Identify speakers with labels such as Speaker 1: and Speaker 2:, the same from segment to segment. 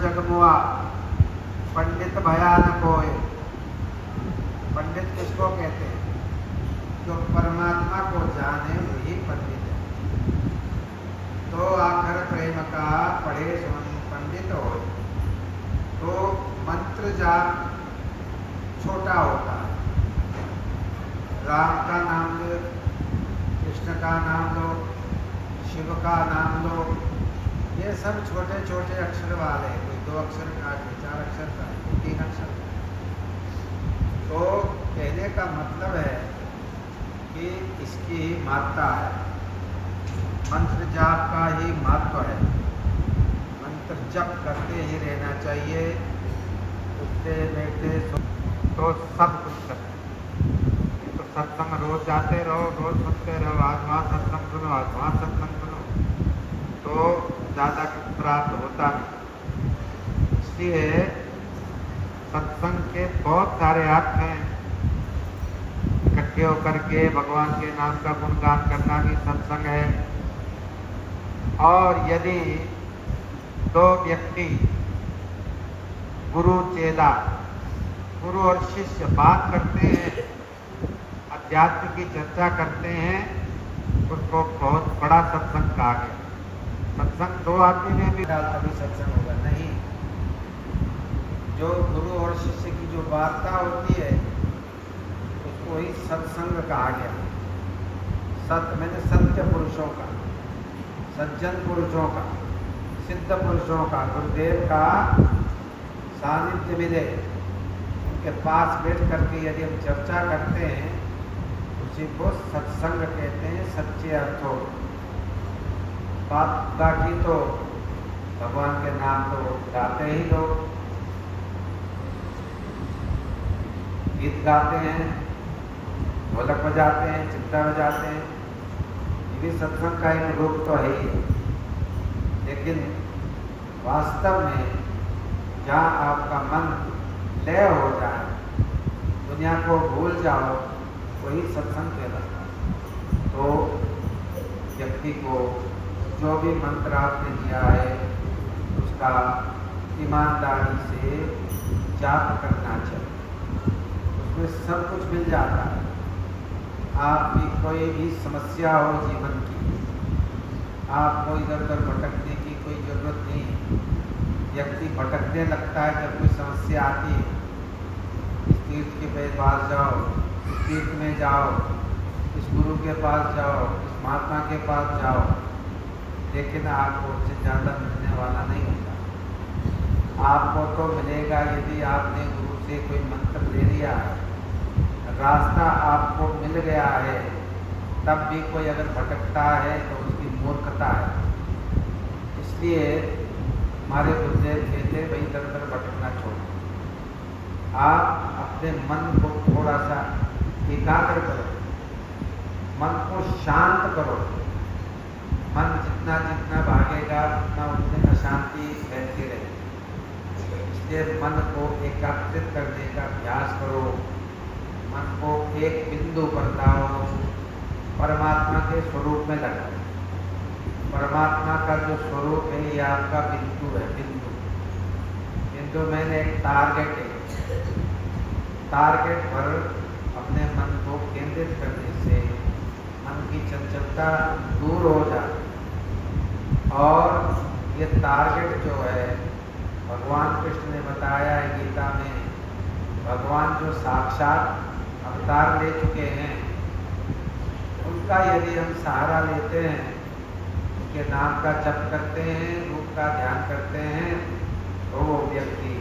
Speaker 1: जगमुआ पंडित भया न कोय। पंडित किसको कहते हैं? जो परमात्मा को जाने वही पंडित है। तो आखर प्रेम का पढ़े सुन पंडित हो। तो मंत्र जाप छोटा होता है। राम का नाम लो, कृष्ण का नाम लो, शिव का नाम लो, ये सब छोटे छोटे अक्षर वाले, कोई 2 अक्षर का, कोई 4 अक्षर का, कोई 3 अक्षर का। तो कहने का मतलब है कि इसकी महत्ता है। मंत्र जाप का ही महत्व है। मंत्र जप करते ही रहना चाहिए, उठते बैठते तो सब कुछ करते। तो सत्संग रोज जाते रहो, रोज सुनते रहो, आज वहाँ सत्संग सुनो, आज वहाँ सत्संग सुनो, तो ज़्यादा प्राप्त होता नहीं। इसलिए सत्संग के बहुत सारे अर्थ हैं। इकट्ठे होकर के भगवान के नाम का गुणगान करना भी सत्संग है। और यदि 2 व्यक्ति गुरु चेला, गुरु और शिष्य बात करते हैं, अध्यात्म की चर्चा करते हैं, उसको बहुत बड़ा सत्संग कहा गया। सत्संग 2 आदमी में भी तभी सत्संग होगा नहीं। जो गुरु और शिष्य की जो वार्ता होती है उसको ही सत्संग कहा गया। सत्य मैंने सत्य पुरुषों का, सज्जन पुरुषों का, सिद्ध पुरुषों का, गुरुदेव का सानिध्य मिले, उनके पास बैठ करके यदि हम चर्चा करते हैं, उसी को सत्संग कहते हैं सच्चे अर्थों। बाकी तो भगवान के नाम तो गाते ही लोग, गीत गाते हैं, ढोलक बजाते हैं, चिमटा बजाते हैं, ये भी सत्संग का एक रूप तो है ही। लेकिन वास्तव में जहाँ आपका मन लय हो जाए, दुनिया को भूल जाओ, वही सत्संग कहलाता है। तो व्यक्ति को जो भी मंत्र आपने दिया है उसका ईमानदारी से जाप करना चाहिए, उसमें सब कुछ मिल जाता है। आपकी कोई भी समस्या हो जीवन की, आपको इधर उधर भटकने की कोई ज़रूरत नहीं है। व्यक्ति भटकने लगता है जब कोई समस्या आती है। इस तीर्थ के पास जाओ, इस तीर्थ में जाओ, इस गुरु के पास जाओ, इस महात्मा के पास जाओ, लेकिन आपको उससे ज़्यादा मिलने वाला नहीं होता। आपको तो मिलेगा यदि आपने गुरु से कोई मंत्र ले लिया है, रास्ता आपको मिल गया है, तब भी कोई अगर भटकता है तो उसकी मूर्खता है। इसलिए हमारे गुरुदेव कहते भाई दर दर भटकना छोड़ो। आप अपने मन को थोड़ा सा एकाग्र करो, मन को शांत करो। मन जितना जितना भागेगा उतना उतनी अशांति फैलती रहेगी। इसलिए मन को एकाग्रित करने का अभ्यास करो। मन को एक बिंदु पर लाओ, परमात्मा के स्वरूप में लगाओ। परमात्मा का जो स्वरूप है ये आपका बिंदु है। बिंदु मैंने एक टारगेट है। टारगेट पर अपने मन को केंद्रित करने से मन की चंचलता दूर हो जाती। और ये टारगेट जो है भगवान कृष्ण ने बताया है गीता में, भगवान जो साक्षात अवतार ले चुके हैं, उनका यदि हम सहारा लेते हैं, उनके नाम का जप करते हैं, रूप का ध्यान करते हैं, तो वो व्यक्ति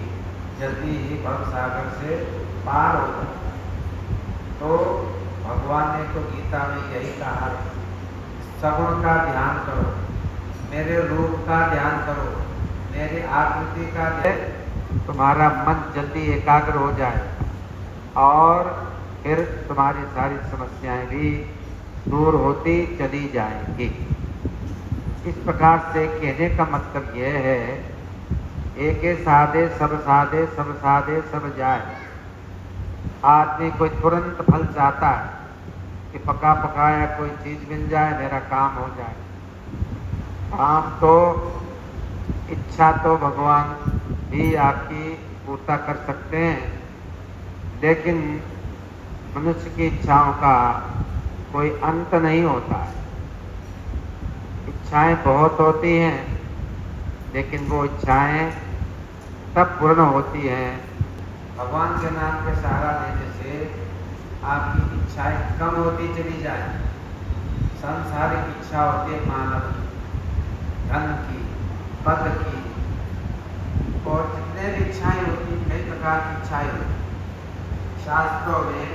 Speaker 1: जल्दी ही भव सागर से पार हो जाता है। तो भगवान ने तो गीता में यही कहा, सगुण का ध्यान करो, मेरे रूप का ध्यान करो, मेरी आकृति का ध्यान, तुम्हारा मन जल्दी एकाग्र हो जाए और फिर तुम्हारी सारी समस्याएं भी दूर होती चली जाएंगी। इस प्रकार से कहने का मतलब यह है, एके साधे सब साधे, सब साधे सब जाए। आदमी कोई तुरंत फल चाहता है कि पका पकाया कोई चीज मिल जाए, मेरा काम हो जाए। काम तो, इच्छा तो भगवान भी आपकी पूर्ता कर सकते हैं, लेकिन मनुष्य की इच्छाओं का कोई अंत नहीं होता है। इच्छाएं बहुत होती हैं, लेकिन वो इच्छाएं तब पूर्ण होती हैं भगवान के नाम पे सहारा लेने से आपकी इच्छाएं कम होती चली जाए। सांसारिक इच्छा होती है मानव की, धन की, पद की, और जितने भी इच्छाएं होती, कई प्रकार की इच्छाएं होती। शास्त्रों में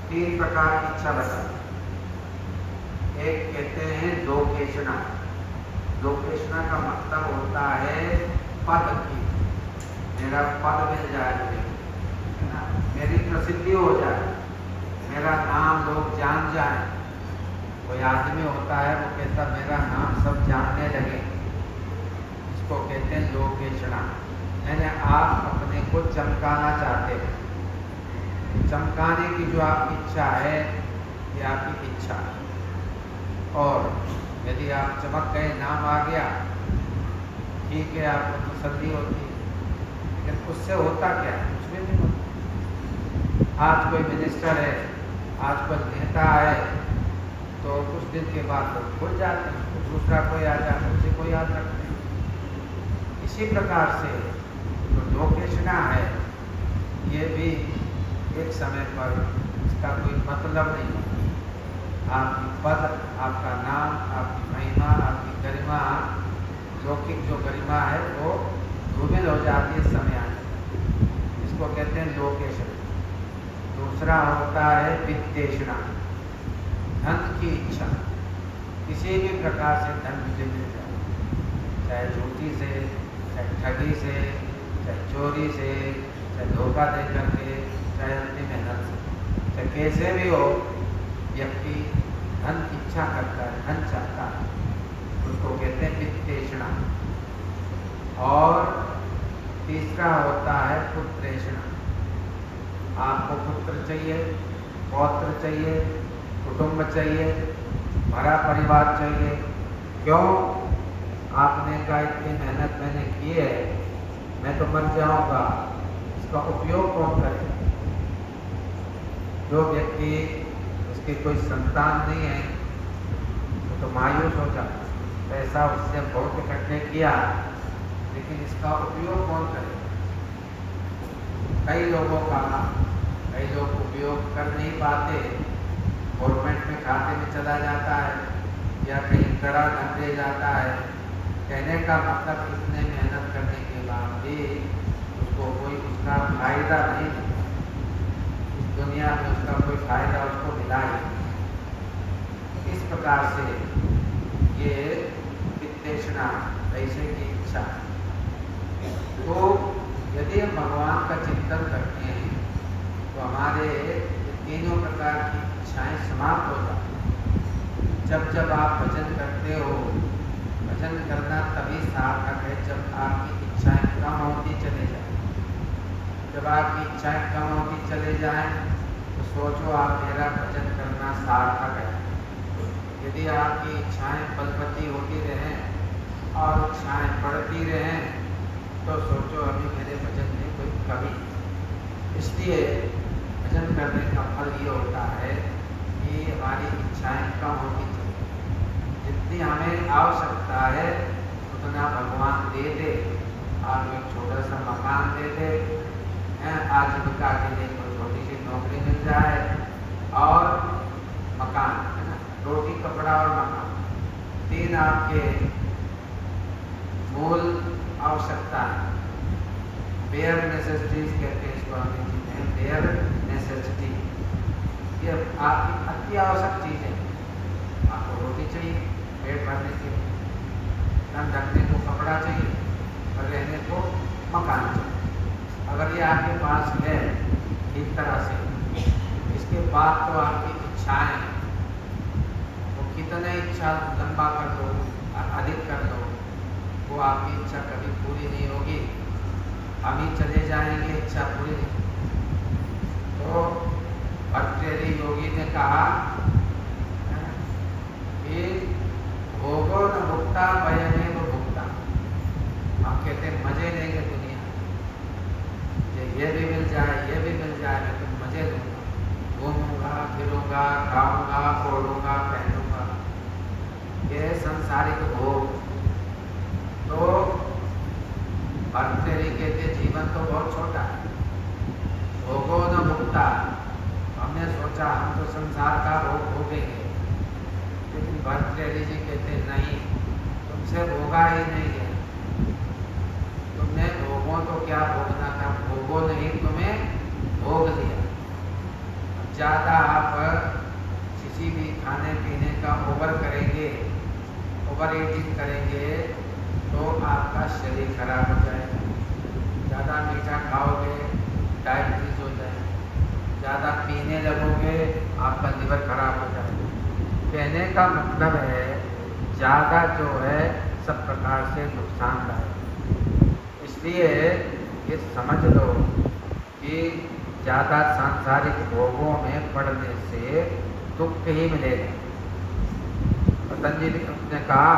Speaker 1: 3 प्रकार की इच्छा बताई। एक कहते हैं लोकेशना। लोकेशना का मतलब होता है पद की, मेरा पद मिल जाए मुझे, है ना, मेरी प्रसिद्धि हो जाए, मेरा नाम लोग जान जाए। कोई आदमी होता है वो कहता मेरा नाम सब जानने लगे, इसको कहते हैं लोकेशना। मैंने आप अपने को चमकाना चाहते हैं। चमकाने की जो आपकी इच्छा है, ये आपकी इच्छा है। और यदि आप चमक गए, नाम आ गया, ठीक है, आपको तसल्ली होती है, लेकिन उससे होता क्या है? कुछ भी नहीं होता। आज कोई मिनिस्टर है, आज कोई नेता है, तो कुछ दिन के बाद लोग भूल जाते हैं, तो दूसरा कोई आ जाता है, उसे कोई याद रखते हैं। इसी प्रकार से जो लोकेशना है, ये भी एक समय पर इसका कोई मतलब नहीं होता। आपकी पद, आपका नाम, आपकी महिमा, आपकी गरिमा, लौकिक जो गरिमा है वो धूमिल हो जाती है समय आने। इसको कहते हैं लोकेशन। दूसरा होता है वित्तेषणा, धन की इच्छा। किसी भी प्रकार से धन मुझे मिल जाए, चाहे झूठी से, चाहे ठगी से, चाहे चोरी से, चाहे धोखा दे करके, चाहे अपनी मेहनत से, चाहे कैसे भी हो, व्यक्ति धन की इच्छा करता है, धन चाहता है, उसको कहते हैं वित्तेषणा। और तीसरा होता है पुत्रेषणा। आपको पुत्र चाहिए, पौत्र चाहिए, कुटुंब चाहिए, बड़ा परिवार चाहिए। क्यों? आपने कहा इतनी मेहनत मैंने की है, मैं तो मर जाऊंगा, इसका उपयोग कौन करेगा? जो व्यक्ति, उसकी कोई संतान नहीं है, तो मायूस हो जाता। पैसा उससे बहुत इकट्ठे किया, लेकिन इसका उपयोग कौन करेगा? कई लोग उपयोग कर नहीं पाते, गवर्नमेंट में खाते में चला जाता है, या कहीं कड़ा धन दे जाता है। कहने का मतलब इतने मेहनत करने के बाद भी उसको कोई उसका फायदा नहीं, इस दुनिया में उसका कोई फायदा उसको मिला ही नहीं। इस प्रकार से ये वित्तेषणा, पैसे की इच्छा। तो यदि हम भगवान का चिंतन करते हैं तो हमारे तीनों प्रकार की इच्छाएं समाप्त हो जाती। जब आप भजन करते हो, भजन करना तभी सार्थक है जब आपकी इच्छाएं कम होती चले जाए। जब आपकी इच्छाएं कम होती चले जाएं तो सोचो आप मेरा भजन करना सार्थक है। यदि आपकी इच्छाएं बलवती होती रहें और इच्छाएं बढ़ती रहें तो सोचो अभी मेरे भजन में कोई कमी। इसलिए भजन करने का फल ये होता है कि हमारी इच्छाएं कम होती चली, जितनी हमें आवश्यकता है उतना भगवान दे दे। आप एक छोटा सा मकान दे दे, आजीविका के लिए कोई छोटी सी नौकरी मिल जाए, और मकान, है ना, रोटी कपड़ा और मकान, 3 आपके मूल आवश्यकता है। बेयर नेसेसिटीज कहते हैं इसको अंग्रेजी में, बेयर नेसेसिटी। ये आपकी अति आवश्यक चीज़ है। आपको रोटी चाहिए पेट भरने के लिए, तन ढकने को कपड़ा चाहिए, और रहने को मकान चाहिए। अगर ये आपके पास है ठीक तरह से, इसके बाद तो आपकी इच्छाएं, वो कितने इच्छा लंबा कर दो, अधिक कर दो, वो आपकी इच्छा कभी पूरी नहीं होगी। अभी चले जाएंगे, इच्छा पूरी नहीं। तो भर्तृहरि योगी ने कहा कि भोगो न भुक्ता भयमेव भुक्ता। हम कहते हैं मजे लेंगे दुनिया, सोऊंगा, खाऊंगा, ओढ़ूंगा, पहनूंगा, ये संसारिक भोग। तो भर्तृहरि कहते जीवन तो बहुत छोटा है, भोगो न मुक्ता। हमने सोचा हम तो संसार का भोग भोगेंगे, लेकिन भर्तृहरि जी कहते नहीं, तुमसे भोगा ही नहीं है। तुमने भोगो तो क्या भोगना था, भोगो नहीं, तुम्हें भोग दिया। ज़्यादा आप किसी भी खाने पीने का ओवर करेंगे, ओवर ईटिंग करेंगे तो आपका शरीर खराब हो जाएगा। ज़्यादा मीठा खाओगे डायबिटीज हो जाएगा, ज़्यादा पीने लगोगे आपका लिवर खराब हो जाएगा। कहने का मतलब है ज़्यादा जो है सब प्रकार से नुकसानदायक। इसलिए ये समझ लो कि ज़्यादा सांसारिक भोगों में पड़ने से दुख ही मिलेगा। पतंजलि ने कहा